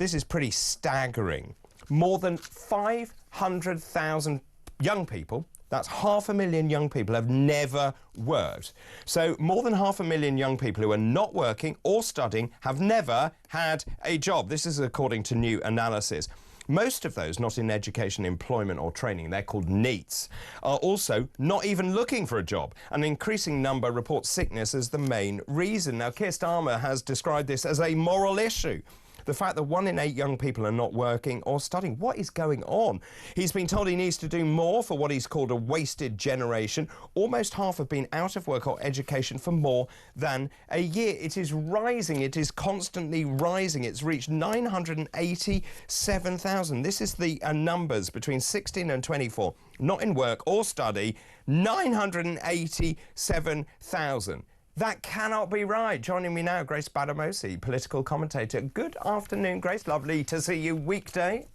This is pretty staggering. More than 500,000 young people, that's 500,000 young people, have never worked. So more than 500,000 young people who are not working or studying have never had a job. This is according to new analysis. Most of those not in education, employment or training, they're called NEETs, are also not even looking for a job. An increasing number report sickness as the main reason. Now, Keir Starmer has described this as a moral issue. The fact that 1 in 8 young people are not working or studying. What is going on? He's been told he needs to do more for what he's called a wasted generation. Almost half have been out of work or education for more than a year. It is rising. It is constantly rising. It's reached 987,000. This is the numbers between 16 and 24. Not in work or study. 987,000. That cannot be right. Joining me now, Grace Gbadamosi, political commentator. Good afternoon, Grace. Lovely to see you weekday.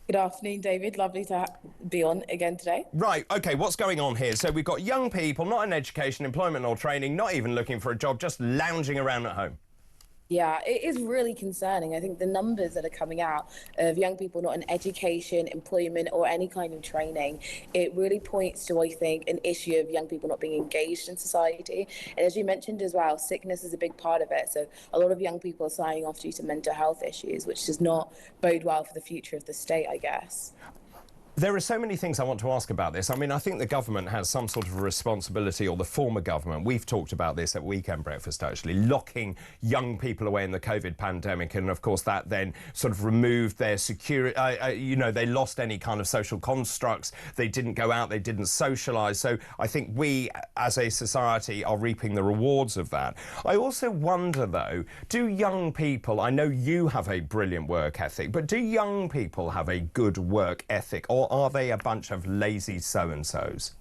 Good afternoon, David. Lovely to be on again today. Right, OK, what's going on here? So we've got young people, not in education, employment or training, not even looking for a job, just lounging around at home. Yeah, it is really concerning. I think the numbers that are coming out of young people not in education, employment or any kind of training, it really points to, I think, an issue of young people not being engaged in society. And as you mentioned as well, sickness is a big part of it. So a lot of young people are signing off due to mental health issues, which does not bode well for the future of the state, I guess. There are so many things I want to ask about this. I mean, I think the government has some sort of responsibility, or the former government. We've talked about this at Weekend Breakfast, actually, locking young people away in the COVID pandemic. And, of course, that then sort of removed their security. You know, they lost any kind of social constructs. They didn't go out. They didn't socialise. So I think we, as a society, are reaping the rewards of that. I also wonder, though, do young people, I know you have a brilliant work ethic, but do young people have a good work ethic? Or are they a bunch of lazy so-and-sos?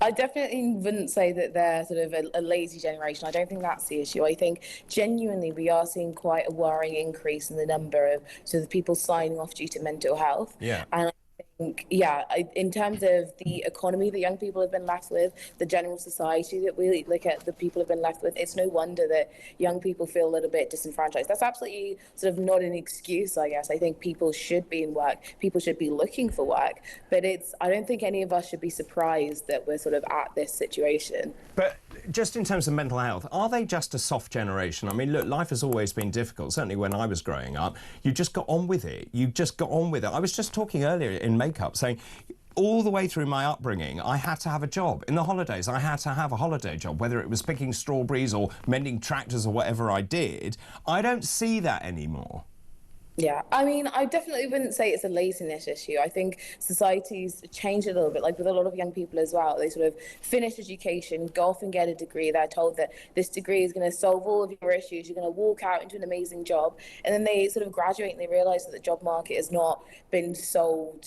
I definitely wouldn't say that they're sort of a lazy generation. I don't think that's the issue. I think genuinely we are seeing quite a worrying increase in the number of sort of people signing off due to mental health. Yeah. And I think, yeah, in terms of the economy that young people have been left with, the general society that we look at, the people have been left with, it's no wonder that young people feel a little bit disenfranchised. That's absolutely sort of not an excuse, I guess. I think people should be in work. People should be looking for work. But I don't think any of us should be surprised that we're sort of at this situation. But just in terms of mental health, are they just a soft generation? I mean, look, life has always been difficult. Certainly when I was growing up, you just got on with it. You just got on with it. I was just talking earlier in makeup saying all the way through my upbringing, I had to have a job. In the holidays, I had to have a holiday job, whether it was picking strawberries or mending tractors or whatever I did. I don't see that anymore. Yeah, I mean, I definitely wouldn't say it's a laziness issue. I think society's changed a little bit, like with a lot of young people as well. They sort of finish education, go off and get a degree. They're told that this degree is going to solve all of your issues. You're going to walk out into an amazing job. And then they sort of graduate and they realise that the job market has not been sold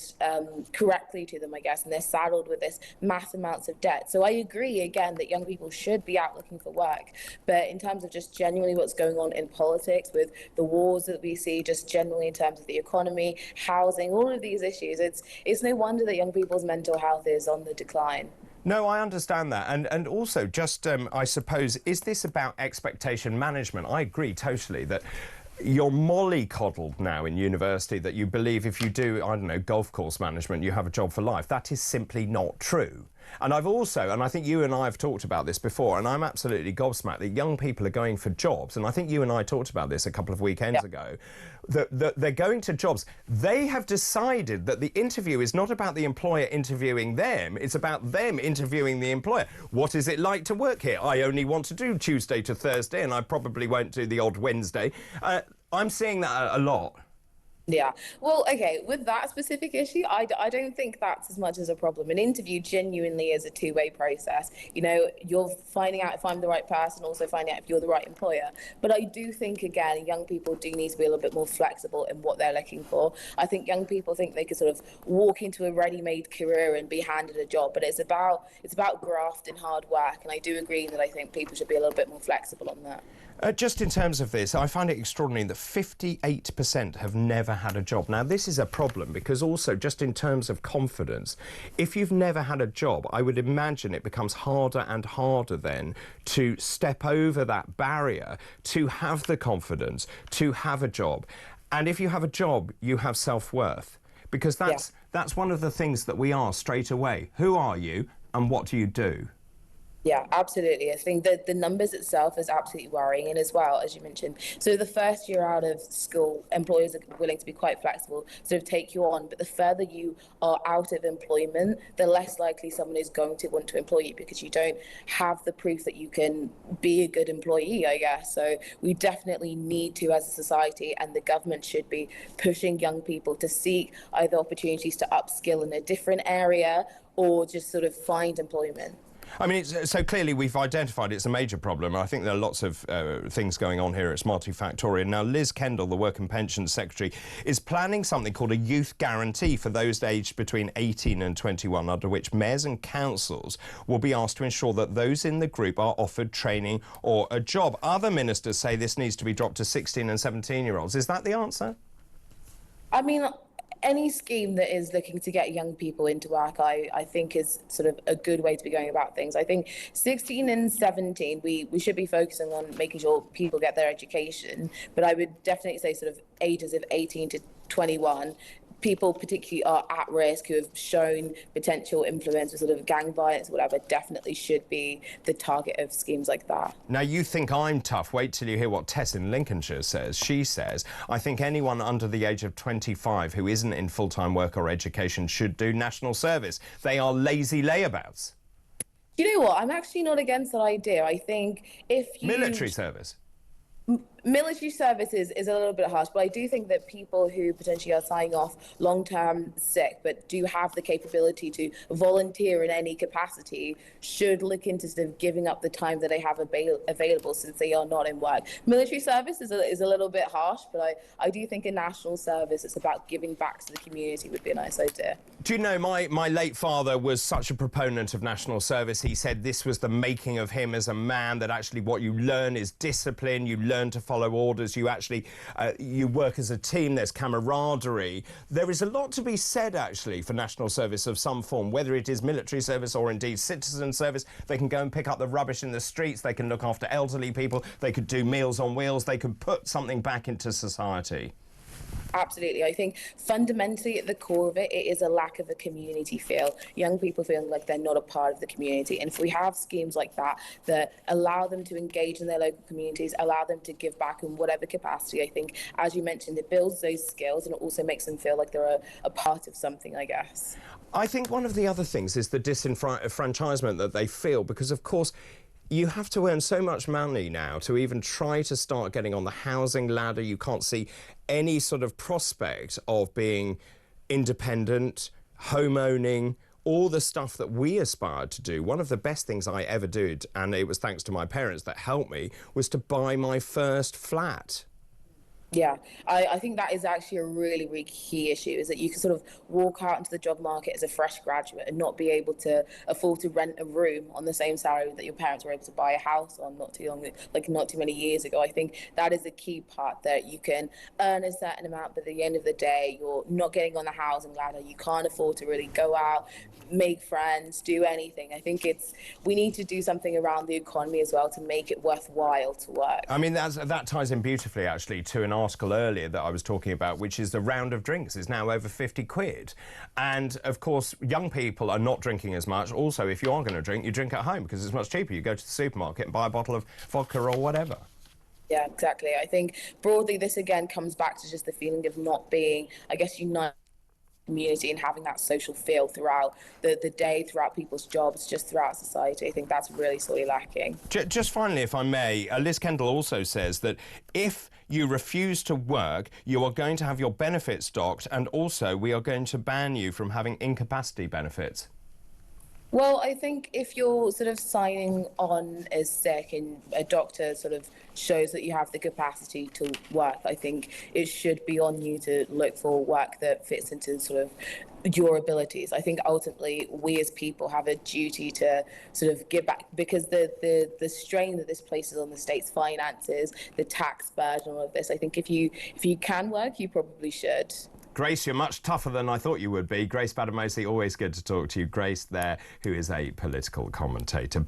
correctly to them, I guess. And they're saddled with this mass amounts of debt. So I agree, again, that young people should be out looking for work. But in terms of just genuinely what's going on in politics with the wars that we see, just generally in terms of the economy, housing, all of these issues, it's no wonder that young people's mental health is on the decline. No, I understand that. And also, just, I suppose, is this about expectation management? I agree totally that you're mollycoddled now in university that you believe if you do, I don't know, golf course management, you have a job for life. That is simply not true. And I've also, and I think you and I have talked about this before, and I'm absolutely gobsmacked that young people are going for jobs, and I think you and I talked about this a couple of weekends ago, that they're going to jobs. They have decided that the interview is not about the employer interviewing them, it's about them interviewing the employer. What is it like to work here? I only want to do Tuesday to Thursday, and I probably won't do the odd Wednesday. I'm seeing that a lot. Yeah. Well, OK, with that specific issue, I don't think that's as much as a problem. An interview genuinely is a two-way process. You know, you're finding out if I'm the right person, also finding out if you're the right employer. But I do think, again, young people do need to be a little bit more flexible in what they're looking for. I think young people think they could sort of walk into a ready-made career and be handed a job. But it's about graft and hard work. And I do agree that I think people should be a little bit more flexible on that. Just in terms of this, I find it extraordinary that 58% have never had a job. Now, this is a problem because also just in terms of confidence, if you've never had a job, I would imagine it becomes harder and harder then to step over that barrier, to have the confidence, to have a job. And if you have a job, you have self-worth. Because that's one of the things that we are straight away. Who are you and what do you do? Yeah, absolutely. I think that the numbers itself is absolutely worrying, and as well, as you mentioned, so the first year out of school, employers are willing to be quite flexible, sort of take you on, but the further you are out of employment, the less likely someone is going to want to employ you, because you don't have the proof that you can be a good employee, I guess. So we definitely need to, as a society, and the government should be pushing young people to seek either opportunities to upskill in a different area or just sort of find employment. I mean, so clearly we've identified it's a major problem. I think there are lots of things going on here. It's multifactorial. Now, Liz Kendall, the Work and Pensions Secretary, is planning something called a youth guarantee for those aged between 18 and 21, under which mayors and councils will be asked to ensure that those in the group are offered training or a job. Other ministers say this needs to be dropped to 16 and 17-year-olds. Is that the answer? I mean, any scheme that is looking to get young people into work, I think is sort of a good way to be going about things. I think 16 and 17, we should be focusing on making sure people get their education. But I would definitely say sort of ages of 18 to 21, people particularly are at risk, who have shown potential influence with sort of gang violence or whatever, definitely should be the target of schemes like that. Now, you think I'm tough. Wait till you hear what Tess in Lincolnshire says. She says, I think anyone under the age of 25 who isn't in full-time work or education should do national service. They are lazy layabouts. You know what? I'm actually not against that idea. I think if you... Military service. Military service is a little bit harsh, but I do think that people who potentially are signing off long-term sick but do have the capability to volunteer in any capacity should look into sort of giving up the time that they have available, since they are not in work. Military service is a little bit harsh, but I do think in national service it's about giving back to the community would be a nice idea. Do you know, my late father was such a proponent of national service. He said this was the making of him as a man, that actually what you learn is discipline, you learn to follow orders, you actually you work as a team, there's camaraderie. There is a lot to be said actually for national service of some form, whether it is military service or indeed citizen service. They can go and pick up the rubbish in the streets, they can look after elderly people, they could do Meals on Wheels, they could put something back into society. Absolutely. I think fundamentally at the core of it, it is a lack of a community feel. Young people feeling like they're not a part of the community. And if we have schemes like that that allow them to engage in their local communities, allow them to give back in whatever capacity, I think, as you mentioned, it builds those skills and it also makes them feel like they're a part of something, I guess. I think one of the other things is the disenfranchisement that they feel, because, of course, you have to earn so much money now to even try to start getting on the housing ladder. You can't see any sort of prospect of being independent, home owning, all the stuff that we aspired to do. One of the best things I ever did, and it was thanks to my parents that helped me, was to buy my first flat. Yeah, I think that is actually a really, really key issue, is that you can sort of walk out into the job market as a fresh graduate and not be able to afford to rent a room on the same salary that your parents were able to buy a house on not too many years ago. I think that is a key part, that you can earn a certain amount, but at the end of the day, you're not getting on the housing ladder. You can't afford to really go out, make friends, do anything. I think we need to do something around the economy as well to make it worthwhile to work. I mean, that ties in beautifully actually to an article earlier that I was talking about, which is the round of drinks is now over 50 quid. And of course, young people are not drinking as much. Also, if you are going to drink, you drink at home because it's much cheaper. You go to the supermarket and buy a bottle of vodka or whatever. Yeah, exactly. I think broadly this again comes back to just the feeling of not being, I guess, united community and having that social feel throughout the day, throughout people's jobs, just throughout society. I think that's really sorely lacking. Just finally, if I may, Liz Kendall also says that if you refuse to work, you are going to have your benefits docked, and also we are going to ban you from having incapacity benefits. Well, I think if you're sort of signing on as sick and a doctor sort of shows that you have the capacity to work, I think it should be on you to look for work that fits into sort of your abilities. I think ultimately we as people have a duty to sort of give back, because the strain that this places on the state's finances, the tax burden, all of this, I think if you can work, you probably should. Grace, you're much tougher than I thought you would be. Grace Gbadamosi, always good to talk to you. Grace there, who is a political commentator.